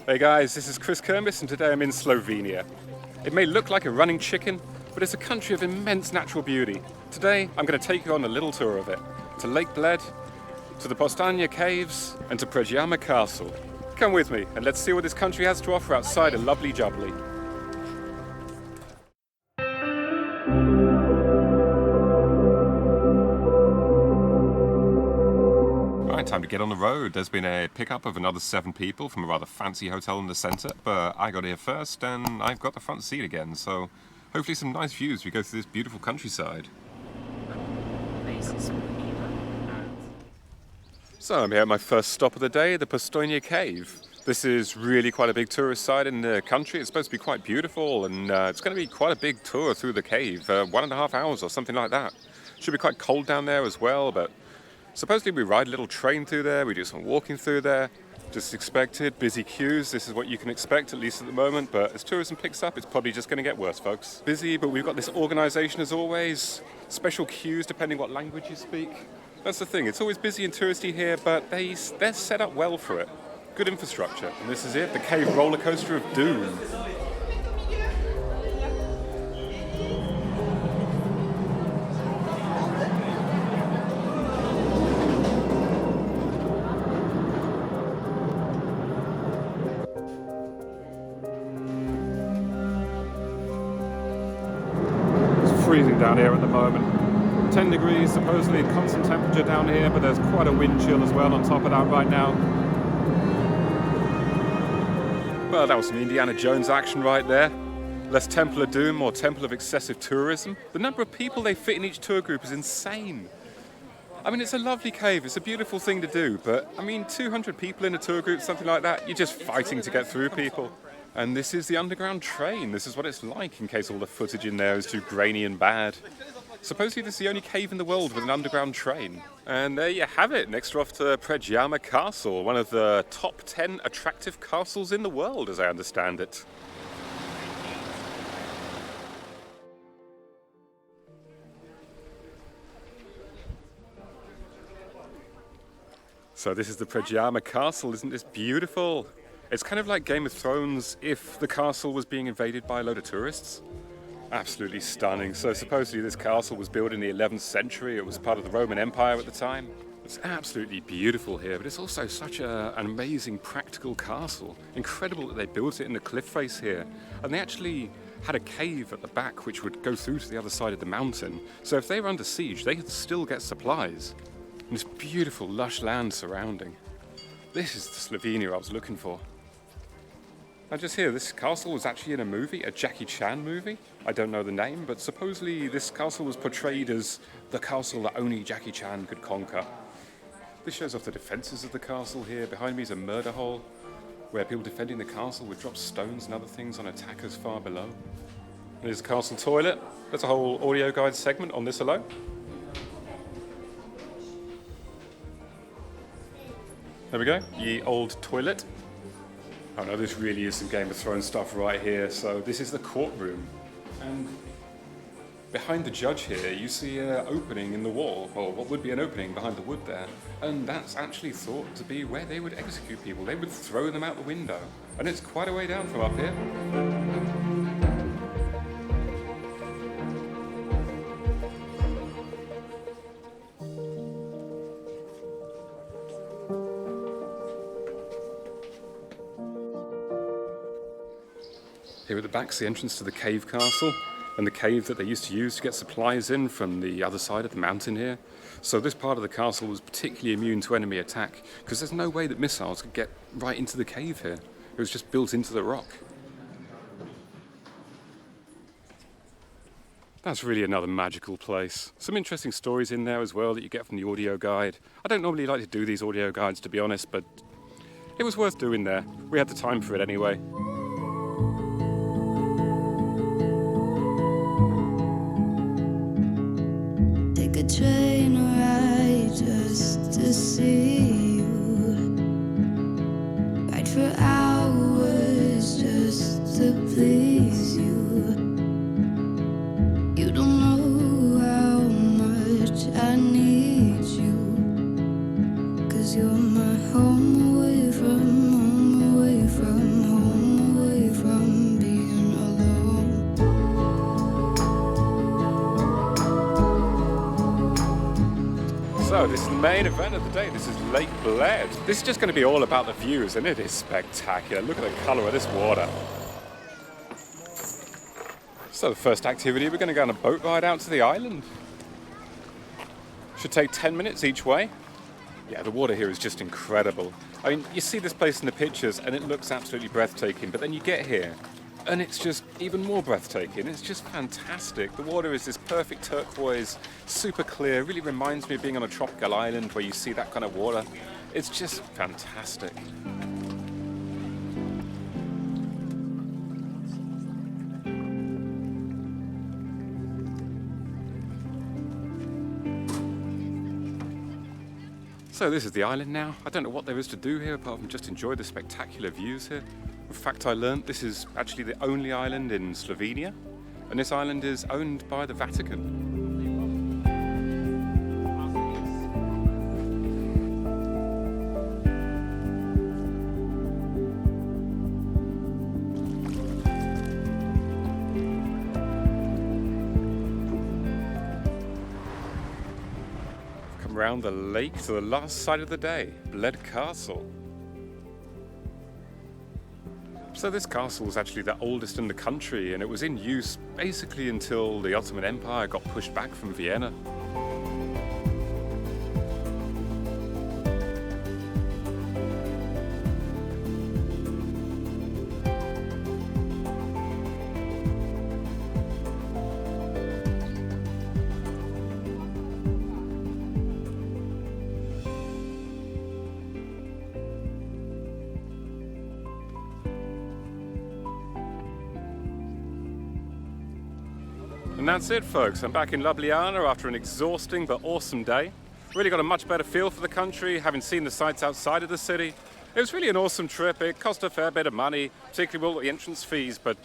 Hey guys, this is Chris Kermis and today I'm in Slovenia. It may look like a running chicken, but it's a country of immense natural beauty. Today I'm going to take you on a little tour of it, to Lake Bled, to the Postojna Caves and to Predjama Castle. Come with me and let's see what this country has to offer outside a lovely jubbly. Time to get on the road. There's been a pickup of another 7 people from a rather fancy hotel in the centre, but I got here first and I've got the front seat again, so hopefully some nice views as we go through this beautiful countryside. So I'm here at my first stop of the day, the Postojna Cave. This is really quite a big tourist site in the country. It's supposed to be quite beautiful and it's going to be quite a big tour through the cave, 1.5 hours or something like that. Should be quite cold down there as well, but supposedly we ride a little train through there, we do some walking through there. Just expected, busy queues, this is what you can expect at least at the moment, but as tourism picks up it's probably just going to get worse, folks. Busy, but we've got this organisation as always, special queues depending what language you speak. That's the thing, it's always busy and touristy here, but they're set up well for it. Good infrastructure. And this is it, the cave roller coaster of doom. Freezing down here at the moment. 10 degrees, supposedly constant temperature down here, but there's quite a wind chill as well on top of that right now. Well, that was some Indiana Jones action right there. Less Temple of Doom, more Temple of Excessive Tourism. The number of people they fit in each tour group is insane. I mean, it's a lovely cave, it's a beautiful thing to do, but I mean, 200 people in a tour group, something like that, you're just fighting to get through people. And this is the underground train. This is what it's like, in case all the footage in there is too grainy and bad. Supposedly this is the only cave in the world with an underground train. And there you have it. Next we're off to Predjama Castle, one of the top 10 attractive castles in the world, as I understand it. So this is the Predjama Castle. Isn't this beautiful? It's kind of like Game of Thrones if the castle was being invaded by a load of tourists. Absolutely stunning. So supposedly this castle was built in the 11th century. It was part of the Roman Empire at the time. It's absolutely beautiful here, but it's also such an amazing practical castle. Incredible that they built it in the cliff face here. And they actually had a cave at the back which would go through to the other side of the mountain. So if they were under siege, they could still get supplies. And this beautiful lush land surrounding. This is the Slovenia I was looking for. Now just here, this castle was actually in a movie, a Jackie Chan movie. I don't know the name, but supposedly this castle was portrayed as the castle that only Jackie Chan could conquer. This shows off the defences of the castle here. Behind me is a murder hole, where people defending the castle would drop stones and other things on attackers far below. There's the castle toilet. There's a whole audio guide segment on this alone. There we go, ye old toilet. Oh no, this really is some Game of Thrones stuff right here. So this is the courtroom. And behind the judge here, you see an opening in the wall, or what would be an opening behind the wood there. And that's actually thought to be where they would execute people. They would throw them out the window. And it's quite a way down from up here. Here at the back's the entrance to the cave castle, and the cave that they used to use to get supplies in from the other side of the mountain here. So this part of the castle was particularly immune to enemy attack, because there's no way that missiles could get right into the cave here. It was just built into the rock. That's really another magical place. Some interesting stories in there as well that you get from the audio guide. I don't normally like to do these audio guides, to be honest, but it was worth doing there. We had the time for it anyway. Train ride just to see you, ride for hours just to please you. You don't know how much I need you, 'cause you're my home away from So this is the main event of the day. This is Lake Bled. This is just going to be all about the views, and it is spectacular. Look at the colour of this water. So the first activity, we're going to go on a boat ride out to the island. Should take 10 minutes each way. Yeah, the water here is just incredible. I mean, you see this place in the pictures and it looks absolutely breathtaking, but then you get here and it's just even more breathtaking. It's just fantastic. The water is this perfect turquoise, super clear, really reminds me of being on a tropical island where you see that kind of water. It's just fantastic. So this is the island now. I don't know what there is to do here apart from just enjoy the spectacular views here. In fact, I learned this is actually the only island in Slovenia, and this island is owned by the Vatican. Around the lake to the last site of the day, Bled Castle. So this castle was actually the oldest in the country, and it was in use basically until the Ottoman Empire got pushed back from Vienna. And that's it, folks. I'm back in Ljubljana after an exhausting but awesome day. Really got a much better feel for the country, having seen the sights outside of the city. It was really an awesome trip. It cost a fair bit of money, particularly with all the entrance fees, but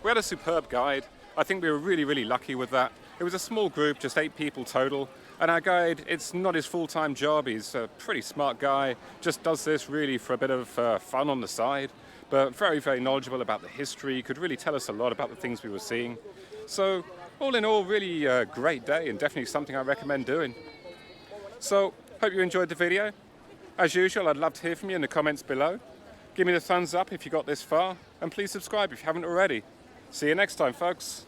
we had a superb guide. I think we were really lucky with that. It was a small group, just 8 people total. And our guide, it's not his full-time job. He's a pretty smart guy, just does this really for a bit of fun on the side, but very knowledgeable about the history. He could really tell us a lot about the things we were seeing. So, all in all, really a great day and definitely something I recommend doing. So, hope you enjoyed the video. As usual, I'd love to hear from you in the comments below. Give me the thumbs up if you got this far, and please subscribe if you haven't already. See you next time, folks.